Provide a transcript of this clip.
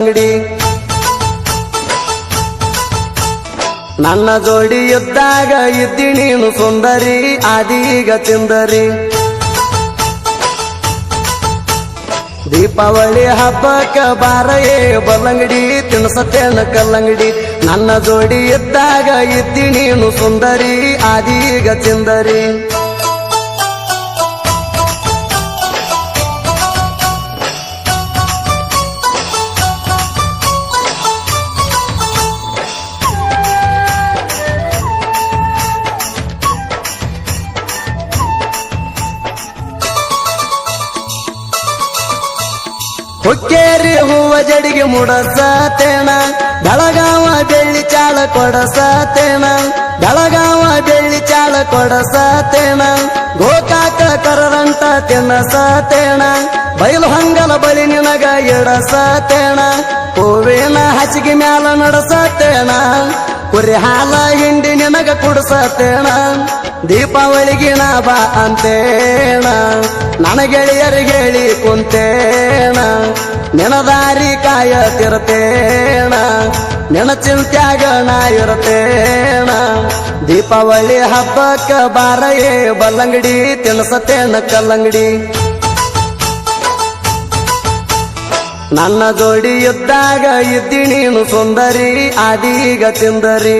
ಅಂಗಡಿ ನನ್ನ ಜೋಡಿ ಇದ್ದಾಗ ಇದ್ದಿ ನೀನು ಸುಂದರಿ ಆದೀಗ ಚಿಂದರಿ ದೀಪಾವಳಿ ಹಬ್ಬಕ್ಕ ಬಾರಯೇ ಬಲ್ಲಂಗಡಿ ತಿನ್ಸತೇನ ಕಲ್ಲಂಗಡಿ ನನ್ನ ಜೋಡಿ ಇದ್ದಾಗ ಇದ್ದಿ ನೀನು ಸುಂದರಿ ಆದೀಗ ಚಿಂದರಿ ಹುಕ್ಕೇರಿ ಹೂವ ಜಡಿಗೆ ಮುಡಸತೇನ ಬೆಳಗಾವ ಬೆಳ್ಳಿ ಚಾಳ ಕೊಡಸತೇನ ಬೆಳಗಾವ ಬೆಳ್ಳಿ ಚಾಳ ಕೊಡಸತೇನ ಗೋಕಾಕ ಕರರಂಟ ತಿನ್ನಸತೇನ ಬಯಲು ಹಂಗಲ ಬಳಿ ನಿನಗ ಎಡಸತೇನ ಹೂವಿನ ಹಸಿಗೆ ಮ್ಯಾಲ ನಡಸತೇನ ಕುರಿ ಹಾಲ ಹಿಂಡಿ ನಿನಗ ಕುಡಸತೇನ ದೀಪಾವಳಿಗಿನ ಬಾ ಅಂತೇಣ ನನ್ನ ಗೆಳೆಯರಿಗೆ ಹೇಳಿ ಕುಂತೇಣ ನೆನದಾರಿ ಕಾಯತಿರ್ತೇಣ ನೆನ ಚಿಂತ್ಯಾಗ ನಾ ಇರ್ತೇಣ ದೀಪಾವಳಿ ಹಬ್ಬಕ್ಕ ಬಾರಯೇ ಬಲ್ಲಂಗಡಿ ತಿನ್ಸತೇನ ಕಲ್ಲಂಗಡಿ ನನ್ನ ಜೋಡಿ ಇದ್ದಾಗ ಇದ್ದಿ ನೀನು ಸುಂದರಿ ಆದೀಗ ಚಿಂದರಿ